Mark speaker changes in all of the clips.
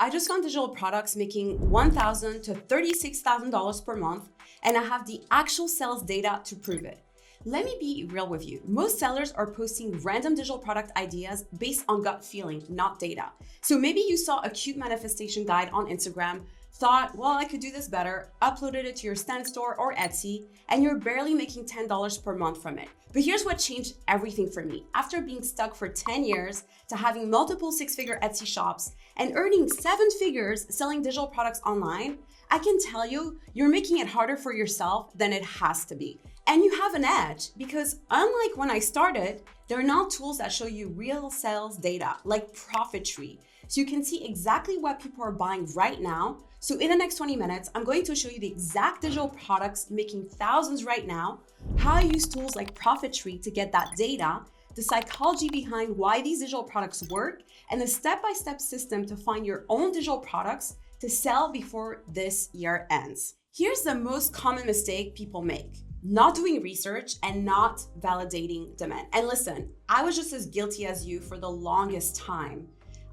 Speaker 1: I just found digital products making $1,000 to $36,000 per month, and I have the actual sales data to prove it. Let me be real with you. Most sellers are posting random digital product ideas based on gut feeling, not data. So maybe you saw a cute manifestation guide on Instagram, thought, well, I could do this better, uploaded it to your Stand store or Etsy, and you're barely making $10 per month from it. But here's what changed everything for me. After being stuck for 10 years to having multiple six-figure Etsy shops and earning 7 figures selling digital products online, I can tell you, you're making it harder for yourself than it has to be. And you have an edge because unlike when I started, there are now tools that show you real sales data like profit tree. So you can see exactly what people are buying right now. So in the next 20 minutes, I'm going to show you the exact digital products making thousands right now, how I use tools like profit tree to get that data, the psychology behind why these digital products work, and the step-by-step system to find your own digital products to sell before this year ends. Here's the most common mistake people make: not doing research and not validating demand. And listen, I was just as guilty as you for the longest time.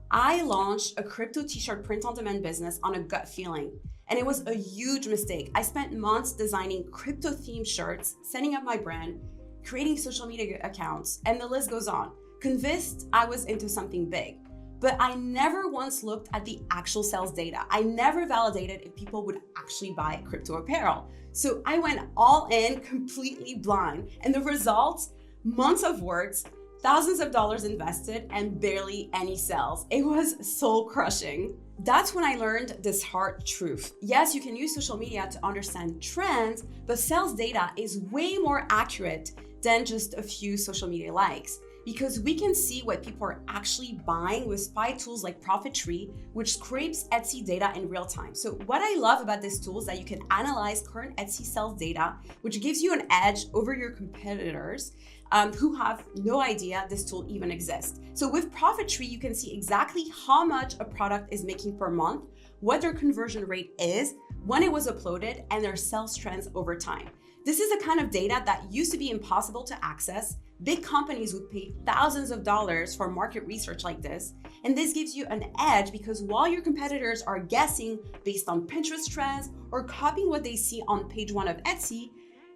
Speaker 1: I launched a crypto t-shirt print-on-demand business on a gut feeling, and it was a huge mistake. I spent months designing crypto-themed shirts, setting up my brand, creating social media accounts, and the list goes on, convinced I was into something big. But I never once looked at the actual sales data. I never validated if people would actually buy crypto apparel. So I went all in, completely blind, and the results, months of work, thousands of dollars invested, and barely any sales. It was soul crushing. That's when I learned this hard truth. Yes, you can use social media to understand trends, but sales data is way more accurate than just a few social media likes, because we can see what people are actually buying with spy tools like Profit Tree, which scrapes Etsy data in real time. So what I love about this tool is that you can analyze current Etsy sales data, which gives you an edge over your competitors who have no idea this tool even exists. So with Profit Tree, you can see exactly how much a product is making per month, what their conversion rate is, when it was uploaded, and their sales trends over time. This is the kind of data that used to be impossible to access. Big companies would pay thousands of dollars for market research like this. And this gives you an edge because while your competitors are guessing based on Pinterest trends or copying what they see on page 1 of Etsy,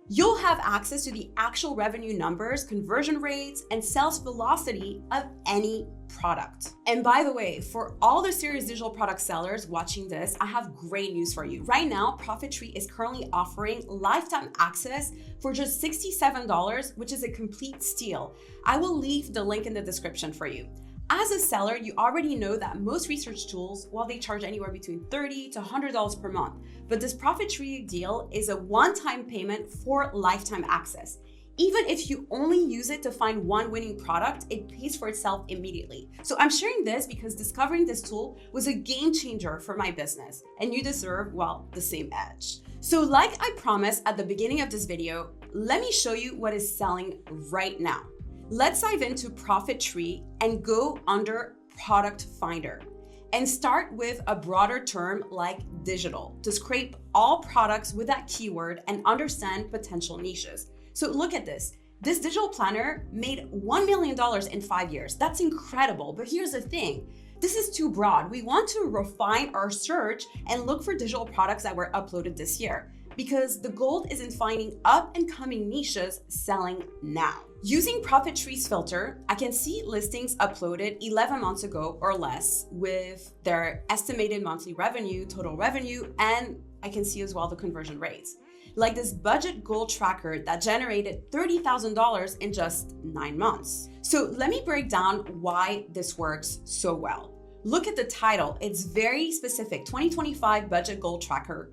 Speaker 1: you'll have access to the actual revenue numbers, conversion rates, and sales velocity of any product. And by the way, for all the serious digital product sellers watching this, I have great news for you. Right now, Profit Tree is currently offering lifetime access for just $67, which is a complete steal. I will leave the link in the description for you. As a seller, you already know that most research tools, well, they charge anywhere between $30 to $100 per month. But this Profit Tree deal is a one-time payment for lifetime access. Even if you only use it to find one winning product, it pays for itself immediately. So I'm sharing this because discovering this tool was a game changer for my business, and you deserve, well, the same edge. So like I promised at the beginning of this video, let me show you what is selling right now. Let's dive into Profit Tree and go under Product Finder and start with a broader term like digital to scrape all products with that keyword and understand potential niches. So look at this. This digital planner made $1 million in 5 years. That's incredible. But here's the thing. This is too broad. We want to refine our search and look for digital products that were uploaded this year, because the gold is in finding up and coming niches selling now. Using Profit Tree's filter, I can see listings uploaded 11 months ago or less with their estimated monthly revenue, total revenue, and I can see as well the conversion rates. Like this budget goal tracker that generated $30,000 in just 9 months. So let me break down why this works so well. Look at the title. It's very specific, 2025 budget goal tracker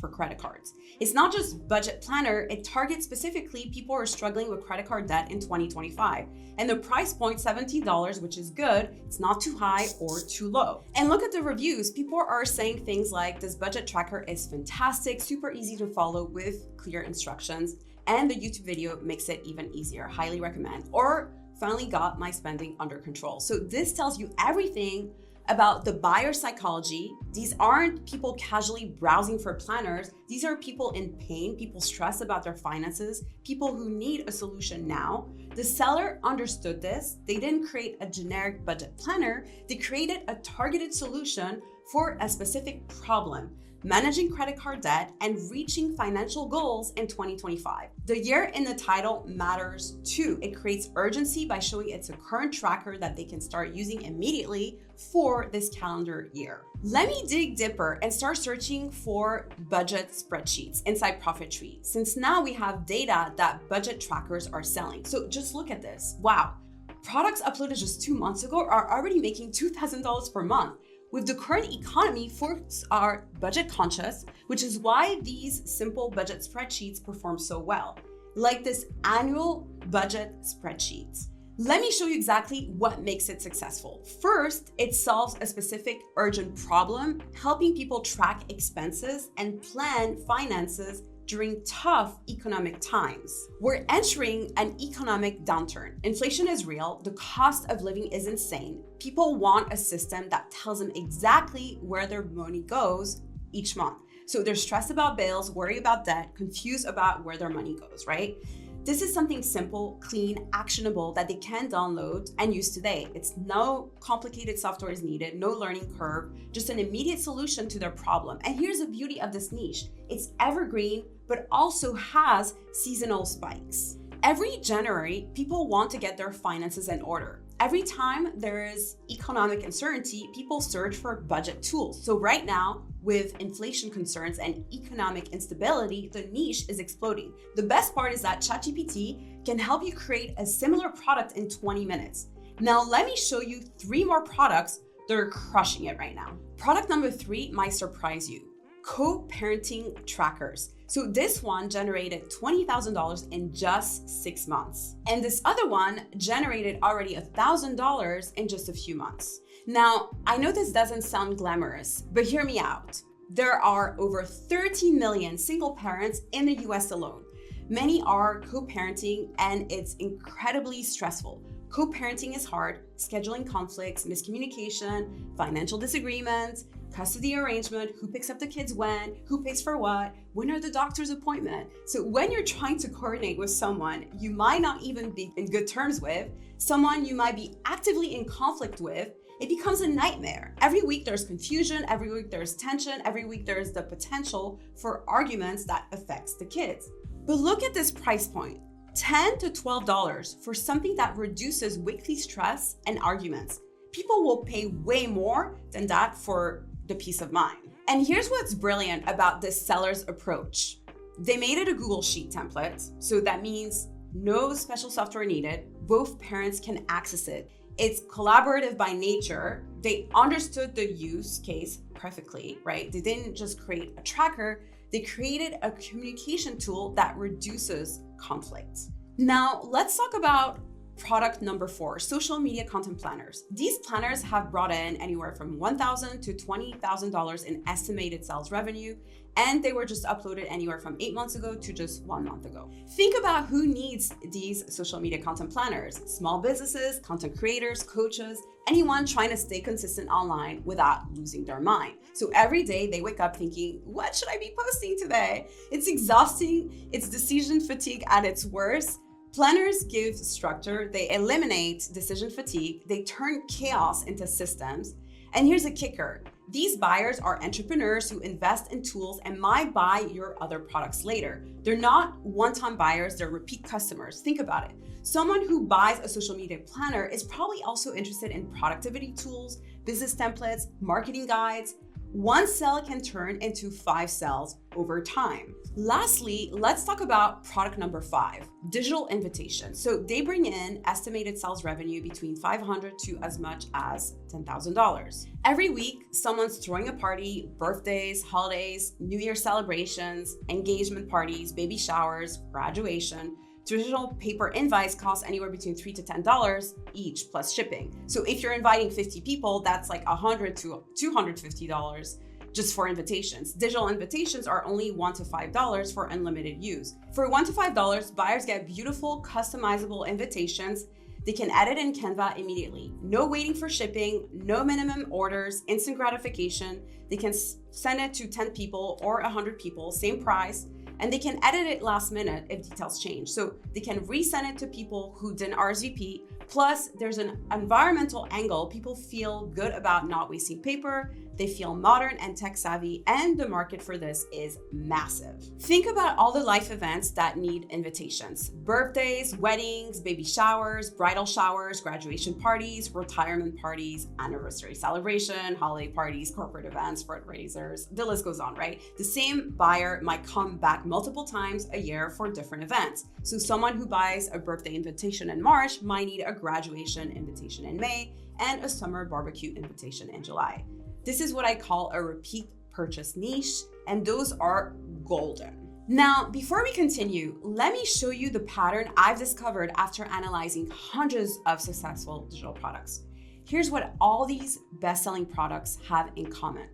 Speaker 1: for credit cards. It's not just budget planner, it targets specifically people who are struggling with credit card debt in 2025. And the price point, $17, which is good. It's not too high or too low. And look at the reviews. People are saying things like, this budget tracker is fantastic, super easy to follow with clear instructions. And the YouTube video makes it even easier. Highly recommend. Or finally got my spending under control. So this tells you everything about the buyer psychology. These aren't people casually browsing for planners. These are people in pain, people stressed about their finances, people who need a solution now. The seller understood this. They didn't create a generic budget planner. They created a targeted solution for a specific problem, managing credit card debt and reaching financial goals in 2025. The year in the title matters too. It creates urgency by showing it's a current tracker that they can start using immediately for this calendar year. Let me dig deeper and start searching for budget spreadsheets inside Profit Tree, since now we have data that budget trackers are selling. So just look at this. Wow. Products uploaded just 2 months ago are already making $2,000 per month. With the current economy, folks are budget conscious, which is why these simple budget spreadsheets perform so well, like this annual budget spreadsheet. Let me show you exactly what makes it successful. First, it solves a specific urgent problem, helping people track expenses and plan finances during tough economic times. We're entering an economic downturn. Inflation is real. The cost of living is insane. People want a system that tells them exactly where their money goes each month. So they're stressed about bills, worried about debt, confused about where their money goes, right? This is something simple, clean, actionable that they can download and use today. It's no complicated software is needed, no learning curve, just an immediate solution to their problem. And here's the beauty of this niche. It's evergreen, but also has seasonal spikes. Every January, people want to get their finances in order. Every time there is economic uncertainty, people search for budget tools. So right now, with inflation concerns and economic instability, the niche is exploding. The best part is that ChatGPT can help you create a similar product in 20 minutes. Now, let me show you 3 more products that are crushing it right now. Product number 3 might surprise you. Co-parenting trackers. So this one generated $20,000 in just 6 months. And this other one generated already $1,000 in just a few months. Now, I know this doesn't sound glamorous, but hear me out. There are over 30 million single parents in the US alone. Many are co-parenting and it's incredibly stressful. Co-parenting is hard, scheduling conflicts, miscommunication, financial disagreements, custody arrangement, who picks up the kids when, who pays for what, when are the doctor's appointment. So when you're trying to coordinate with someone you might not even be in good terms with, someone you might be actively in conflict with, it becomes a nightmare. Every week there's confusion, every week there's tension, every week there's the potential for arguments that affects the kids. But look at this price point. $10 to $12 for something that reduces weekly stress and arguments. People will pay way more than that for the peace of mind. And here's what's brilliant about this seller's approach. They made it a Google Sheet template, so that means no special software needed. Both parents can access it. It's collaborative by nature. They understood the use case perfectly, right? They didn't just create a tracker, they created a communication tool that reduces conflict. Now, let's talk about product number 4, social media content planners. These planners have brought in anywhere from $1,000 to $20,000 in estimated sales revenue, and they were just uploaded anywhere from 8 months ago to just 1 month ago. Think about who needs these social media content planners: small businesses, content creators, coaches, anyone trying to stay consistent online without losing their mind. So every day they wake up thinking, what should I be posting today? It's exhausting. It's decision fatigue at its worst. Planners give structure, they eliminate decision fatigue, they turn chaos into systems. And here's a kicker. These buyers are entrepreneurs who invest in tools and might buy your other products later. They're not one-time buyers, they're repeat customers. Think about it. Someone who buys a social media planner is probably also interested in productivity tools, business templates, marketing guides. One sale can turn into 5 sales over time. Lastly, let's talk about product number 5, digital invitations. So they bring in estimated sales revenue between $500 to as much as $10,000. Every week, someone's throwing a party: birthdays, holidays, New Year celebrations, engagement parties, baby showers, graduation. Traditional paper invites cost anywhere between $3 to $10 each plus shipping. So if you're inviting 50 people, that's like $100 to $250 just for invitations. Digital invitations are only $1 to $5 for unlimited use. For $1 to $5, buyers get beautiful, customizable invitations. They can edit in Canva immediately. No waiting for shipping, no minimum orders, instant gratification. They can send it to 10 people or 100 people, same price. And they can edit it last minute if details change. So they can resend it to people who didn't RSVP. Plus, there's an environmental angle. People feel good about not wasting paper. They feel modern and tech savvy, and the market for this is massive. Think about all the life events that need invitations: birthdays, weddings, baby showers, bridal showers, graduation parties, retirement parties, anniversary celebration, holiday parties, corporate events, fundraisers. The list goes on, right? The same buyer might come back multiple times a year for different events. So someone who buys a birthday invitation in March might need a graduation invitation in May and a summer barbecue invitation in July. This is what I call a repeat purchase niche, and those are golden. Now, before we continue, let me show you the pattern I've discovered after analyzing hundreds of successful digital products. Here's what all these best-selling products have in common.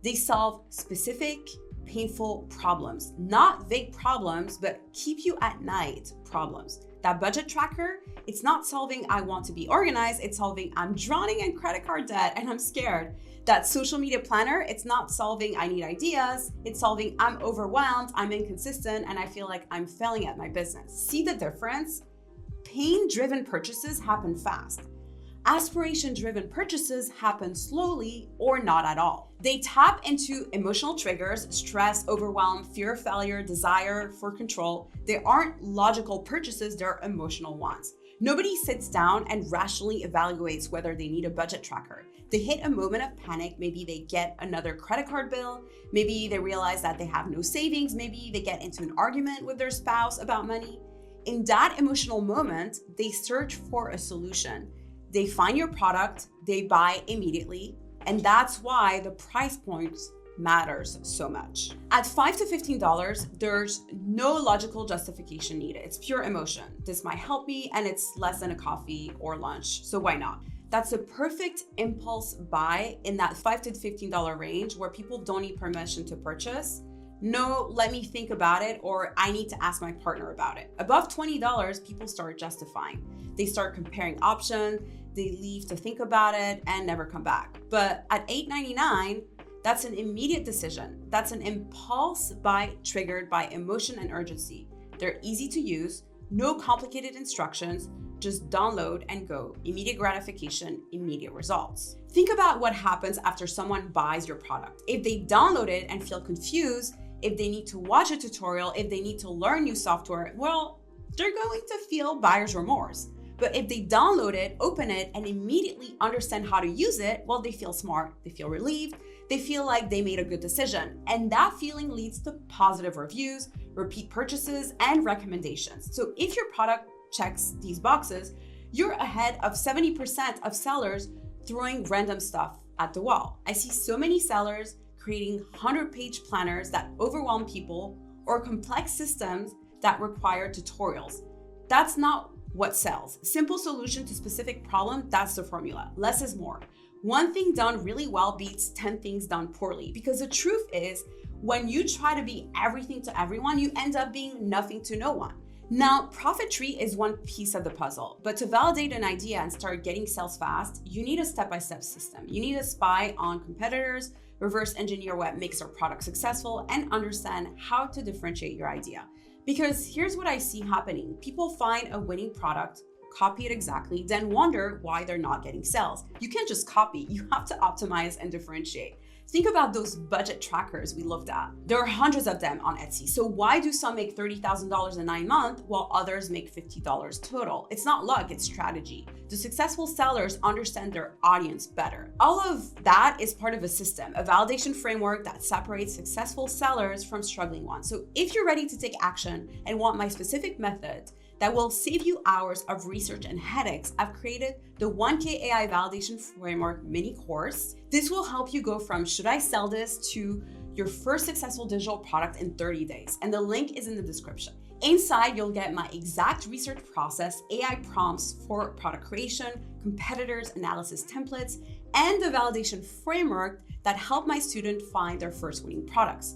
Speaker 1: They solve specific, painful problems, not vague problems, but keep you at night problems. That budget tracker, it's not solving I want to be organized, it's solving I'm drowning in credit card debt and I'm scared. That social media planner, it's not solving I need ideas, it's solving I'm overwhelmed, I'm inconsistent, and I feel like I'm failing at my business. See the difference? Pain-driven purchases happen fast. Aspiration-driven purchases happen slowly or not at all. They tap into emotional triggers: stress, overwhelm, fear of failure, desire for control. They aren't logical purchases, they're emotional ones. Nobody sits down and rationally evaluates whether they need a budget tracker. They hit a moment of panic. Maybe they get another credit card bill. Maybe they realize that they have no savings. Maybe they get into an argument with their spouse about money. In that emotional moment, they search for a solution. They find your product, they buy immediately, and that's why the price point matters so much. At $5 to $15, there's no logical justification needed. It's pure emotion. This might help me, and it's less than a coffee or lunch, so why not? That's a perfect impulse buy in that $5 to $15 range where people don't need permission to purchase. No, let me think about it, or I need to ask my partner about it. Above $20, people start justifying. They start comparing options, they leave to think about it and never come back. But at $8.99, that's an immediate decision. That's an impulse buy triggered by emotion and urgency. They're easy to use, no complicated instructions, just download and go. Immediate gratification, immediate results. Think about what happens after someone buys your product. If they download it and feel confused, if they need to watch a tutorial, if they need to learn new software, well, they're going to feel buyer's remorse. But if they download it, open it, and immediately understand how to use it, well, they feel smart, they feel relieved, they feel like they made a good decision. And that feeling leads to positive reviews, repeat purchases, and recommendations. So if your product checks these boxes, you're ahead of 70% of sellers throwing random stuff at the wall. I see so many sellers creating 100-page planners that overwhelm people, or complex systems that require tutorials. That's not what sells. Simple solution to specific problem, that's the formula. Less is more. One thing done really well beats 10 things done poorly, because the truth is, when you try to be everything to everyone, you end up being nothing to no one. Now, profit tree is one piece of the puzzle, but to validate an idea and start getting sales fast, you need a step-by-step system. You need to spy on competitors, reverse engineer what makes their product successful, and understand how to differentiate your idea. Because here's what I see happening. People find a winning product, copy it exactly, then wonder why they're not getting sales. You can't just copy, you have to optimize and differentiate. Think about those budget trackers we looked at. There are hundreds of them on Etsy. So why do some make $30,000 in 9 months while others make $50 total? It's not luck, it's strategy. The successful sellers understand their audience better. All of that is part of a system, a validation framework that separates successful sellers from struggling ones. So if you're ready to take action and want my specific method that will save you hours of research and headaches, I've created the 1K AI Validation Framework mini course. This will help you go from should I sell this to your first successful digital product in 30 days. And the link is in the description. Inside, you'll get my exact research process, AI prompts for product creation, competitors, analysis templates, and the validation framework that help my student find their first winning products.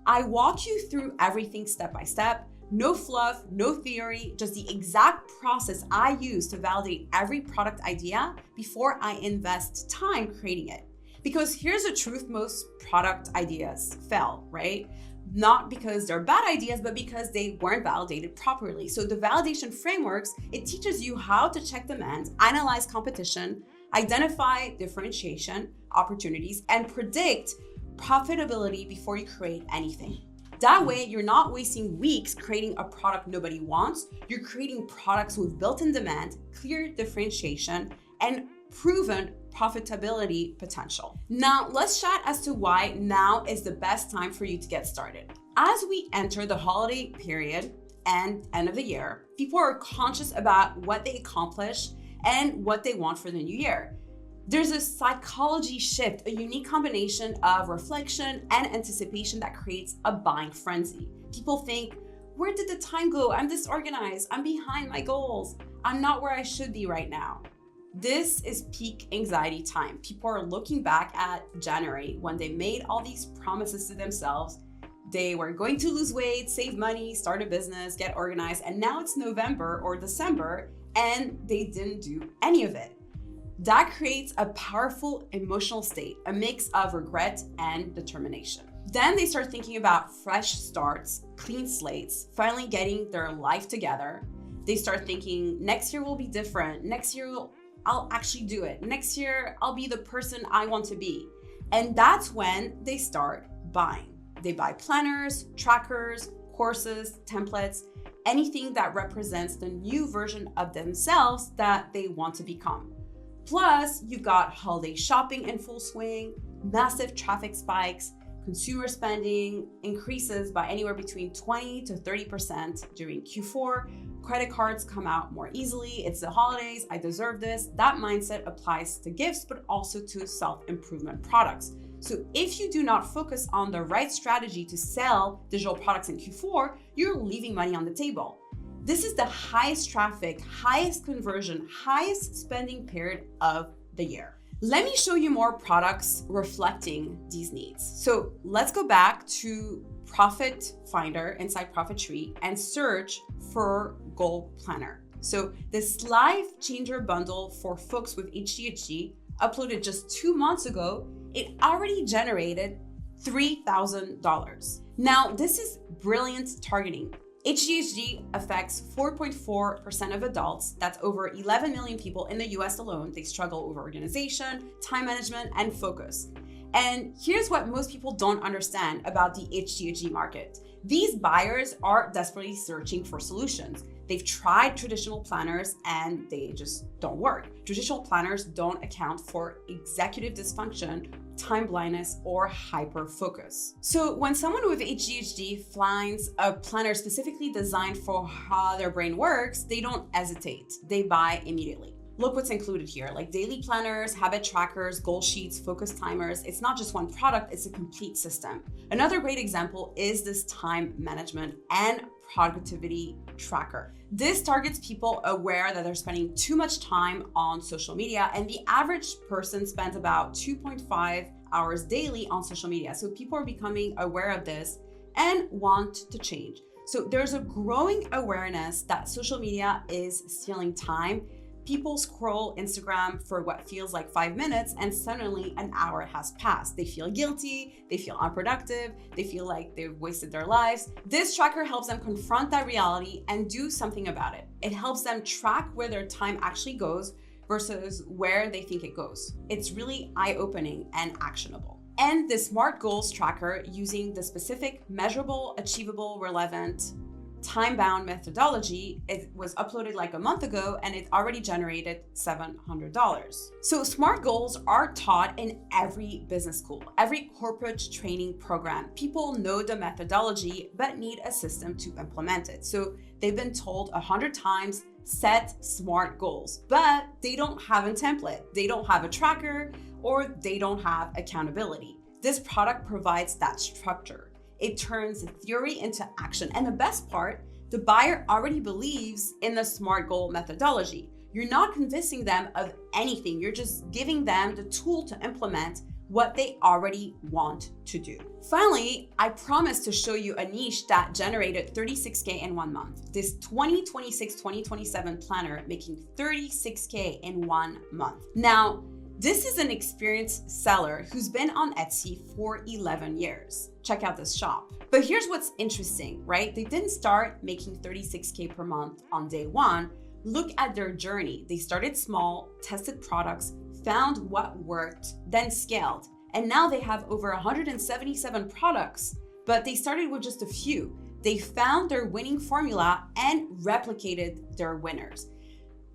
Speaker 1: I walk you through everything step by step. No fluff, no theory, just the exact process I use to validate every product idea before I invest time creating it. Because here's the truth, most product ideas fail, right? Not because they're bad ideas, but because they weren't validated properly. So the validation frameworks, it teaches you how to check demand, analyze competition, identify differentiation, opportunities and predict profitability before you create anything. That way, you're not wasting weeks creating a product nobody wants. You're creating products with built-in demand, clear differentiation, and proven profitability potential. Now, let's chat as to why now is the best time for you to get started. As we enter the holiday period and end of the year, people are conscious about what they accomplish and what they want for the new year. There's a psychology shift, a unique combination of reflection and anticipation that creates a buying frenzy. People think, where did the time go? I'm disorganized. I'm behind my goals. I'm not where I should be right now. This is peak anxiety time. People are looking back at January when they made all these promises to themselves. They were going to lose weight, save money, start a business, get organized, and now it's November or December and they didn't do any of it. That creates a powerful emotional state, a mix of regret and determination. Then they start thinking about fresh starts, clean slates, finally getting their life together. They start thinking, next year will be different. Next year, I'll actually do it. Next year, I'll be the person I want to be. And that's when they start buying. They buy planners, trackers, courses, templates, anything that represents the new version of themselves that they want to become. Plus, you've got holiday shopping in full swing, massive traffic spikes, consumer spending increases by anywhere between 20 to 30% during Q4. Credit cards come out more easily. It's the holidays. I deserve this. That mindset applies to gifts, but also to self-improvement products. So if you do not focus on the right strategy to sell digital products in Q4, you're leaving money on the table. This is the highest traffic, highest conversion, highest spending period of the year. Let me show you more products reflecting these needs. So let's go back to Profit Finder inside Profit Tree and search for Goal Planner. So this life changer bundle for folks with HDHD, uploaded just 2 months ago, it already generated $3,000. Now, this is brilliant targeting. HDHD affects 4.4% of adults. That's over 11 million people in the US alone. They struggle with organization, time management, and focus. And here's what most people don't understand about the HDHD market. These buyers are desperately searching for solutions. They've tried traditional planners and they just don't work. Traditional planners don't account for executive dysfunction, time blindness, or hyper focus. So when someone with HDHD finds a planner specifically designed for how their brain works, they don't hesitate. They buy immediately. Look what's included here, like daily planners, habit trackers, goal sheets, focus timers. It's not just one product, it's a complete system. Another great example is this time management and productivity tracker. This targets people aware that they're spending too much time on social media, and the average person spends about 2.5 hours daily on social media. So people are becoming aware of this and want to change. So there's a growing awareness that social media is stealing time. People scroll Instagram for what feels like 5 minutes and suddenly an hour has passed. They feel guilty, they feel unproductive, they feel like they've wasted their lives. This tracker helps them confront that reality and do something about it. It helps them track where their time actually goes versus where they think it goes. It's really eye-opening and actionable. And the SMART Goals tracker, using the specific, measurable, achievable, relevant, time-bound methodology, it was uploaded like a month ago and it already generated $700. So SMART goals are taught in every business school, every corporate training program. People know the methodology but need a system to implement it. So they've been told 100 times, set SMART goals, but they don't have a template, they don't have a tracker, or they don't have accountability. This product provides that structure. It turns theory into action. And the best part, the buyer already believes in the SMART goal methodology. You're not convincing them of anything. You're just giving them the tool to implement what they already want to do. Finally, I promised to show you a niche that generated 36K in 1 month. This 2026-2027 planner making 36K in 1 month. Now, this is an experienced seller who's been on Etsy for 11 years. Check out this shop. But here's what's interesting, right? They didn't start making 36K per month on day one. Look at their journey. They started small, tested products, found what worked, then scaled. And now they have over 177 products, but they started with just a few. They found their winning formula and replicated their winners.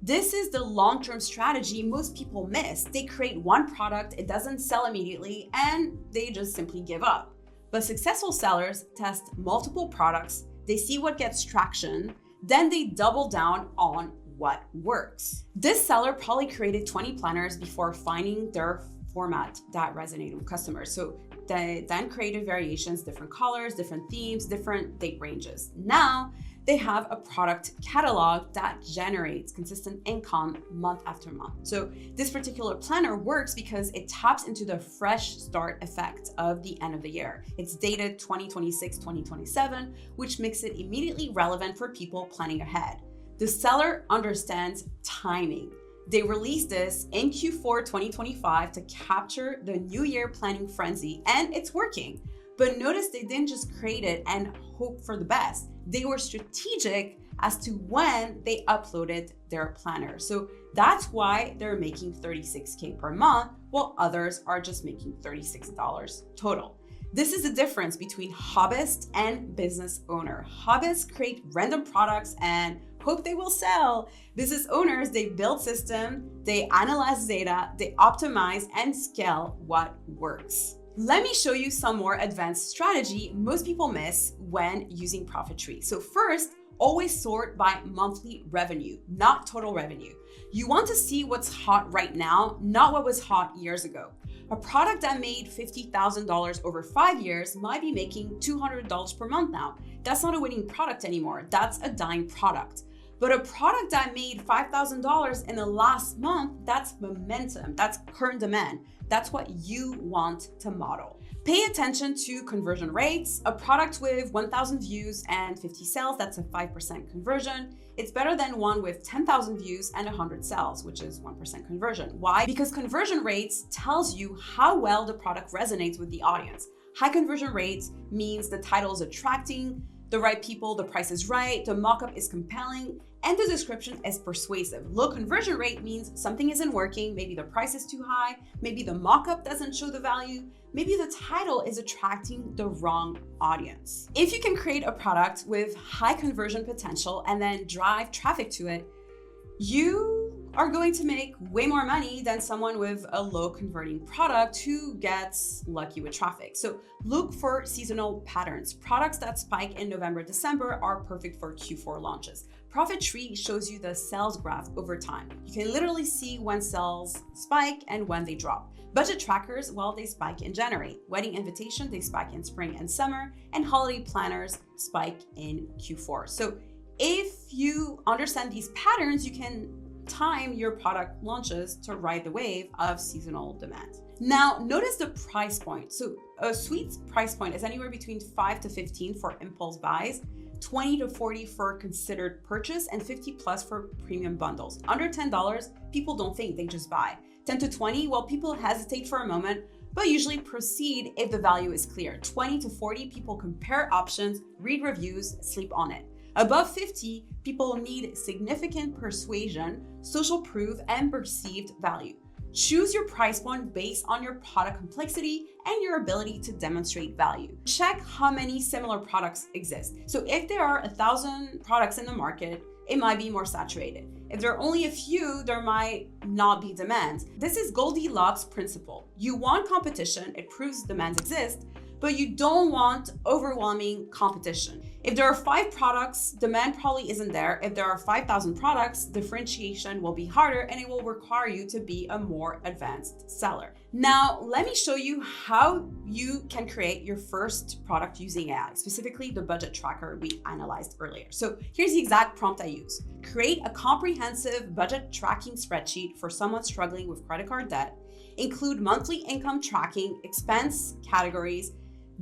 Speaker 1: This is the long-term strategy most people miss. They create one product, it doesn't sell immediately, and they just simply give up. But successful sellers test multiple products, they see what gets traction, then they double down on what works. This seller probably created 20 planners before finding their format that resonated with customers. So they then created variations, different colors, different themes, different date ranges. Now they have a product catalog that generates consistent income month after month. So this particular planner works because it taps into the fresh start effect of the end of the year. It's dated 2026, 2027, which makes it immediately relevant for people planning ahead. The seller understands timing. They released this in Q4 2025 to capture the new year planning frenzy, and it's working. But notice they didn't just create it and hope for the best. They were strategic as to when they uploaded their planner. So that's why they're making $36K per month, while others are just making $36 total. This is the difference between hobbyist and business owner. Hobbyists create random products and hope they will sell. Business owners, they build system, they analyze data, they optimize and scale what works. Let me show you some more advanced strategy most people miss when using Profit Tree. So first, always sort by monthly revenue, not total revenue. You want to see what's hot right now, not what was hot years ago. A product that made $50,000 over 5 years might be making $200 per month now. That's not a winning product anymore. That's a dying product. But a product that made $5,000 in the last month, that's momentum, that's current demand. That's what you want to model. Pay attention to conversion rates. A product with 1,000 views and 50 sales, that's a 5% conversion. It's better than one with 10,000 views and 100 sales, which is 1% conversion. Why? Because conversion rates tells you how well the product resonates with the audience. High conversion rates means the title is attracting the right people, the price is right, the mockup is compelling, and the description is persuasive. Low conversion rate means something isn't working, maybe the price is too high, maybe the mockup doesn't show the value, maybe the title is attracting the wrong audience. If you can create a product with high conversion potential and then drive traffic to it, you are going to make way more money than someone with a low converting product who gets lucky with traffic. So look for seasonal patterns. Products that spike in November, December are perfect for Q4 launches. Profit Tree shows you the sales graph over time. You can literally see when sales spike and when they drop. Budget trackers, well, they spike in January. Wedding invitation, they spike in spring and summer, and holiday planners spike in Q4. So if you understand these patterns, you can time your product launches to ride the wave of seasonal demand. Now, notice the price point. So a sweet price point is anywhere between 5 to 15 for impulse buys, 20 to 40 for considered purchase, and 50 plus for premium bundles. Under $10, people don't think, they just buy. 10 to 20, well, people hesitate for a moment, but usually proceed if the value is clear. 20 to 40, people compare options, read reviews, sleep on it. Above 50, people need significant persuasion, social proof, and perceived value. Choose your price point based on your product complexity and your ability to demonstrate value. Check how many similar products exist. So if there are 1,000 products in the market, it might be more saturated. If there are only a few, there might not be demand. This is Goldilocks principle. You want competition, it proves demands exist, but you don't want overwhelming competition. If there are 5 products, demand probably isn't there. If there are 5,000 products, differentiation will be harder and it will require you to be a more advanced seller. Now, let me show you how you can create your first product using AI, specifically the budget tracker we analyzed earlier. So here's the exact prompt I use. Create a comprehensive budget tracking spreadsheet for someone struggling with credit card debt. Include monthly income tracking, expense categories,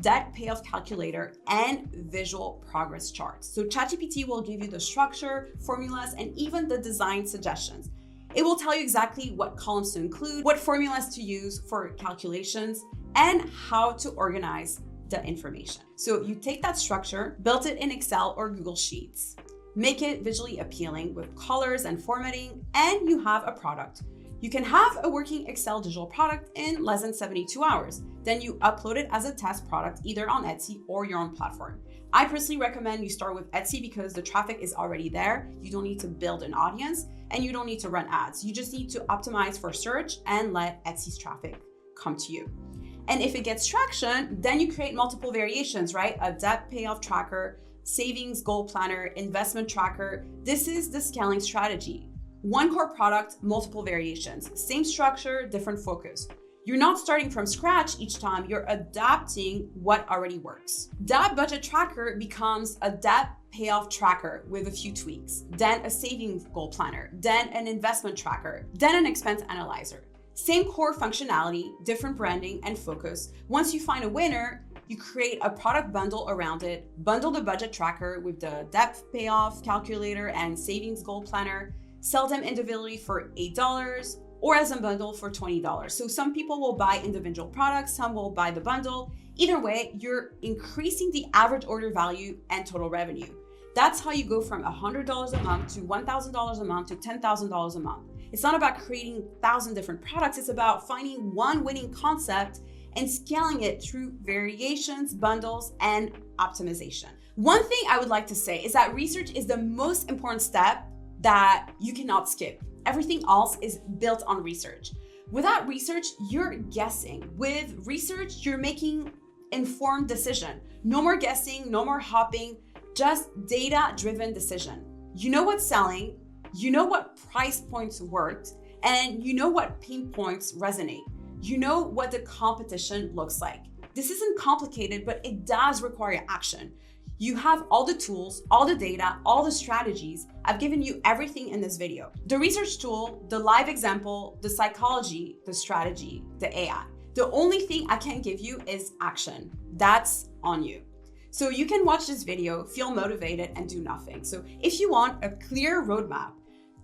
Speaker 1: debt payoff calculator, and visual progress charts. So ChatGPT will give you the structure, formulas, and even the design suggestions. It will tell you exactly what columns to include, what formulas to use for calculations, and how to organize the information. So you take that structure, build it in Excel or Google Sheets, make it visually appealing with colors and formatting, and you have a product. You can have a working Excel digital product in less than 72 hours. Then you upload it as a test product either on Etsy or your own platform. I personally recommend you start with Etsy because the traffic is already there. You don't need to build an audience and you don't need to run ads. You just need to optimize for search and let Etsy's traffic come to you. And if it gets traction, then you create multiple variations, right? A debt payoff tracker, savings goal planner, investment tracker. This is the scaling strategy. One core product, multiple variations, same structure, different focus. You're not starting from scratch each time, you're adapting what already works. Debt budget tracker becomes a debt payoff tracker with a few tweaks, then a savings goal planner, then an investment tracker, then an expense analyzer. Same core functionality, different branding and focus. Once you find a winner, you create a product bundle around it, bundle the budget tracker with the debt payoff calculator and savings goal planner, sell them individually for $8 or as a bundle for $20. So some people will buy individual products, some will buy the bundle. Either way, you're increasing the average order value and total revenue. That's how you go from $100 a month to $1,000 a month to $10,000 a month. It's not about creating 1,000 different products. It's about finding one winning concept and scaling it through variations, bundles, and optimization. One thing I would like to say is that research is the most important step that you cannot skip. Everything else is built on research. Without research, you're guessing. With research, you're making informed decision. No more guessing, no more hopping, just data-driven decision. You know what's selling, you know what price points worked, and you know what pain points resonate. You know what the competition looks like. This isn't complicated, but it does require action. You have all the tools, all the data, all the strategies. I've given you everything in this video. The research tool, the live example, the psychology, the strategy, the AI. The only thing I can give you is action. That's on you. So you can watch this video, feel motivated, and do nothing. So if you want a clear roadmap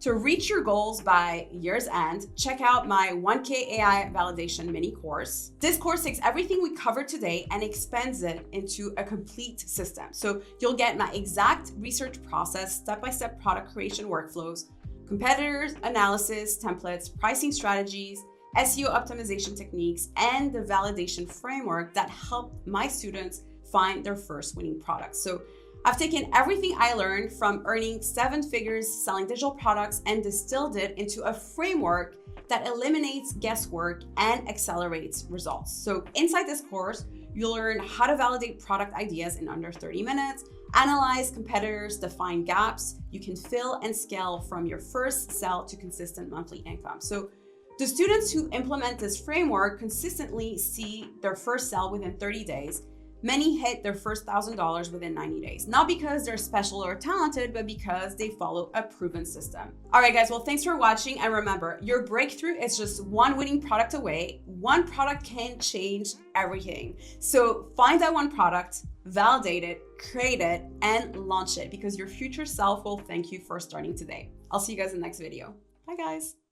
Speaker 1: to reach your goals by year's end, check out my 1K AI validation mini course. This course takes everything we covered today and expands it into a complete system. So you'll get my exact research process, step-by-step product creation workflows, competitors analysis, templates, pricing strategies, SEO optimization techniques, and the validation framework that help my students find their first winning products. So I've taken everything I learned from earning 7 figures selling digital products and distilled it into a framework that eliminates guesswork and accelerates results. So inside this course, you'll learn how to validate product ideas in under 30 minutes, analyze competitors, define gaps. You can fill and scale from your first sell to consistent monthly income. So the students who implement this framework consistently see their first sell within 30 days. Many hit their first $1,000 within 90 days, not because they're special or talented, but because they follow a proven system. All right, guys, well, thanks for watching. And remember, your breakthrough is just one winning product away. One product can change everything. So find that one product, validate it, create it, and launch it because your future self will thank you for starting today. I'll see you guys in the next video. Bye, guys.